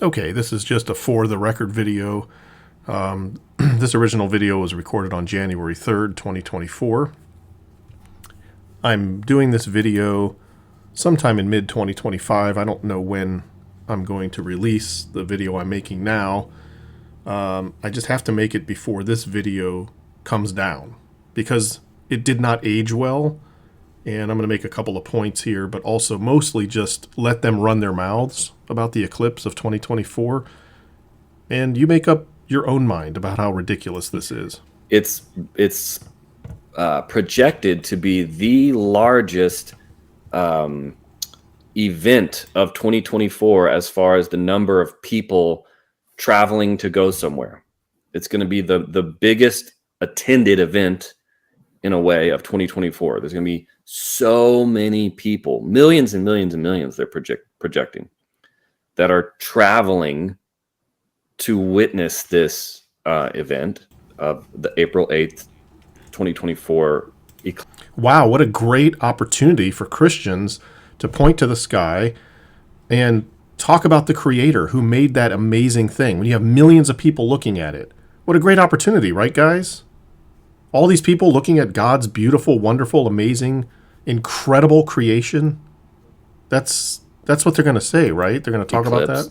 Okay, this is just a for the record video. This original video was recorded on January 3rd, 2024. I'm doing this video sometime in mid 2025. I don't know when I'm going to release the video I'm making now. I just have to make it before this video comes down because it did not age well. And I'm going to make a couple of points here, but also mostly just let them run their mouths about the eclipse of 2024. And you make up your own mind about how ridiculous this is. It's projected to be the largest event of 2024 as far as the number of people traveling to go somewhere. It's going to be the biggest attended event in a way of 2024. There's going to be so many people, millions and millions and millions they're projecting that are traveling to witness this event of the April 8th, 2024 eclipse. Wow, what a great opportunity for Christians to point to the sky and talk about the Creator who made that amazing thing when you have millions of people looking at it. What a great opportunity, right, guys? All these people looking at God's beautiful, wonderful, amazing, incredible creation. That's what they're going to say, right? They're going to talk about that.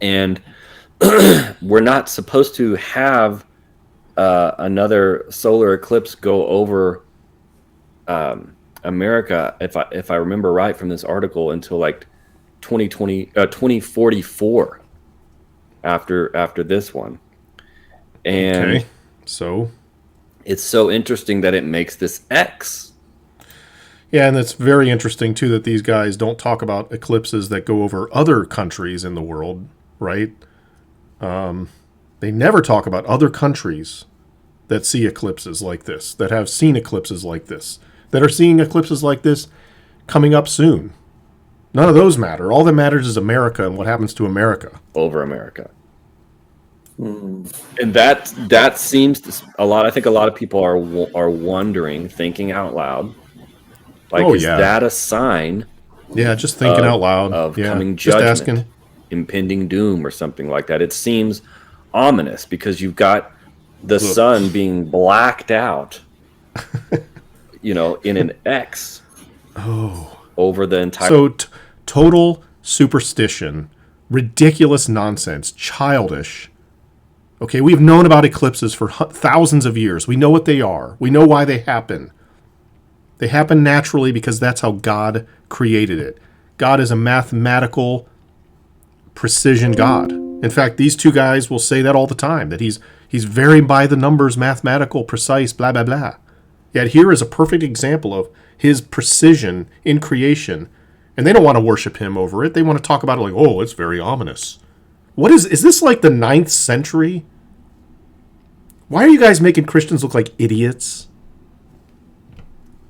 And we're not supposed to have another solar eclipse go over America, if I remember right from this article, until like 2044 after this one. And okay. So it's so interesting that it makes this X. Yeah, and it's very interesting, too, that these guys don't talk about eclipses that go over other countries in the world, right? They never talk about other countries that see eclipses like this, that have seen eclipses like this, that are seeing eclipses like this coming up soon. None of those matter. All that matters is America and what happens to America. Over America. And that seems to a lot. I think a lot of people are wondering, thinking out loud, like, is that a sign? Yeah, just thinking out loud of coming judgment, impending doom, or something like that. It seems ominous because you've got the sun being blacked out, in an X. Over the entire. So total superstition, ridiculous nonsense, childish. Okay, we've known about eclipses for thousands of years. We know what they are. We know why they happen. They happen naturally because that's how God created it. God is a mathematical precision God. In fact, these two guys will say that all the time, that he's very by the numbers, mathematical, precise, blah, blah, blah. Yet here is a perfect example of his precision in creation. And they don't want to worship him over it. They want to talk about it like, oh, it's very ominous. What is this like the 9th century? Why are you guys making Christians look like idiots?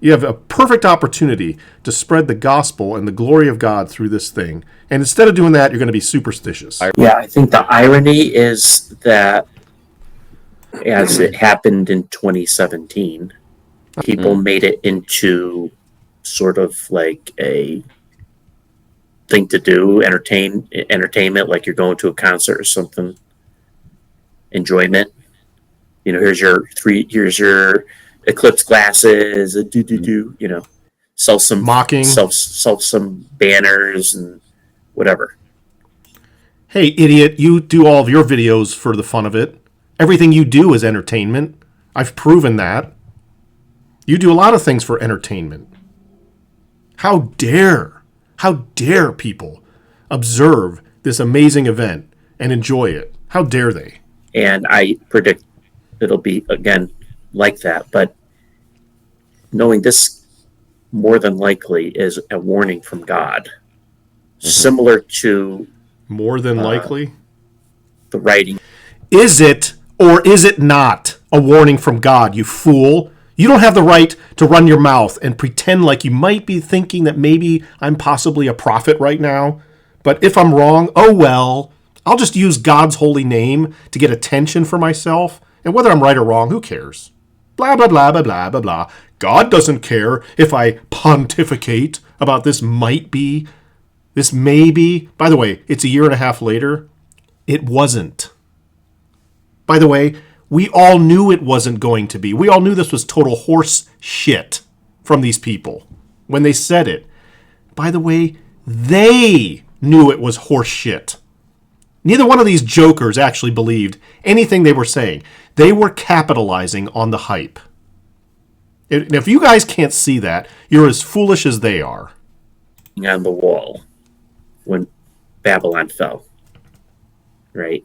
You have a perfect opportunity to spread the gospel and the glory of God through this thing. And instead of doing that, you're going to be superstitious. Yeah, I think the irony is that as it happened in 2017, people made it into sort of like a thing to do, entertainment, like you're going to a concert or something. Enjoyment. Here's your eclipse glasses, sell some mocking, sell some banners and whatever. Hey, idiot, you do all of your videos for the fun of it. Everything you do is entertainment. I've proven that. You do a lot of things for entertainment. How dare people observe this amazing event and enjoy it? How dare they? And I predict it'll be, again, like that. But knowing this more than likely is a warning from God. Similar to... More than likely? The writing. Is it or is it not a warning from God, you fool? You don't have the right to run your mouth and pretend like you might be thinking that maybe I'm possibly a prophet right now. But if I'm wrong, oh well. I'll just use God's holy name to get attention for myself. And whether I'm right or wrong, who cares? Blah, blah, blah, blah, blah, blah, blah. God doesn't care if I pontificate about this This may be, by the way, it's a year and a half later. It wasn't. By the way, we all knew it wasn't going to be. We all knew this was total horse shit from these people when they said it. By the way, they knew it was horse shit. Neither one of these jokers actually believed anything they were saying. They were capitalizing on the hype. And if you guys can't see that, you're as foolish as they are. On the wall when Babylon fell, right?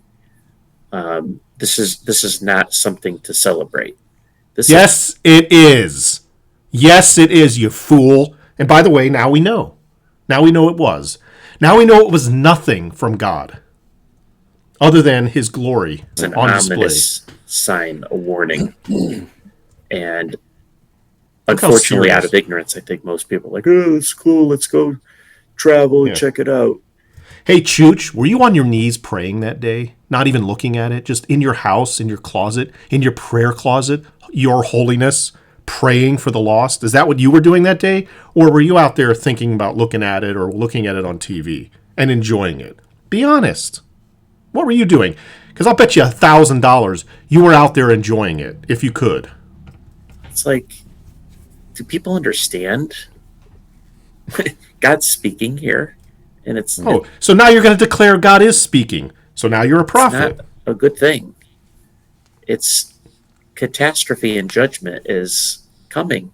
This is not something to celebrate. Yes, it is. Yes, it is, you fool. And by the way, now we know. Now we know it was. Now we know it was nothing from God, other than His glory It's an on display. ominous sign, a warning, and unfortunately, out of ignorance, I think most people are like, "Oh, it's cool. Let's go travel and check it out." Hey, Chooch, were you on your knees praying that day? Not even looking at it? Just in your house, in your closet, in your prayer closet, your holiness, praying for the lost? Is that what you were doing that day? Or were you out there thinking about looking at it or looking at it on TV and enjoying it? Be honest. What were you doing? Because I'll bet you $1,000 you were out there enjoying it, if you could. It's like, do people understand? God's speaking here, and it's so now you're going to declare God is speaking. So now you're a prophet. not a good thing. It's catastrophe and judgment is coming,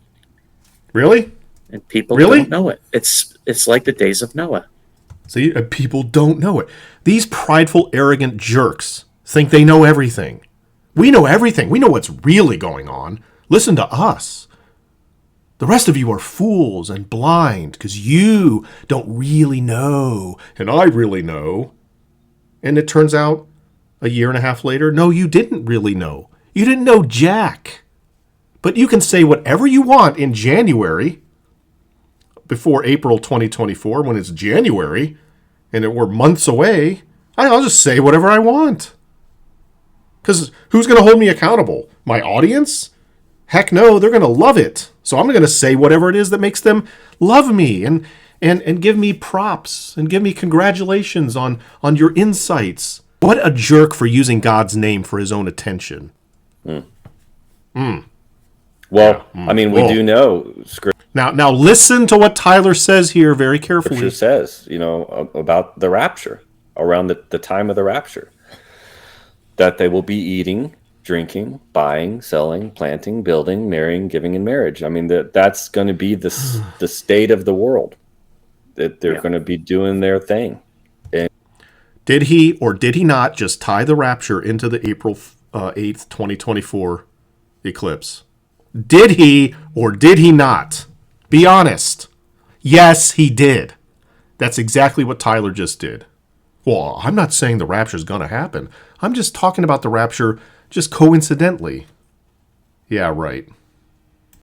Really? and people Really? don't know it. It's like the days of Noah. See, people don't know it. These prideful, arrogant jerks think they know everything. We know everything. We know what's really going on. Listen to us. The rest of you are fools and blind because you don't really know, and I really know. And it turns out a year and a half later, no, you didn't really know. You didn't know jack. But you can say whatever you want in January, before April 2024, when it's January, and we're months away. I'll just say whatever I want. Because who's going to hold me accountable? My audience? Heck no, they're going to love it. So I'm going to say whatever it is that makes them love me and give me props and give me congratulations on your insights. What a jerk for using God's name for his own attention. Well, I mean, we do know Scripture Now listen to what Tyler says here very carefully. says, about the rapture, around the time of the rapture, that they will be eating, drinking, buying, selling, planting, building, marrying, giving in marriage. I mean, that's going to be the state of the world. That they're going to be doing their thing. Did he or did he not just tie the rapture into the April 8th, 2024 eclipse? Did he or did he not? Be honest. Yes, he did. That's exactly what Tyler just did. Well, I'm not saying the rapture is going to happen. I'm just talking about the rapture just coincidentally. Yeah, right.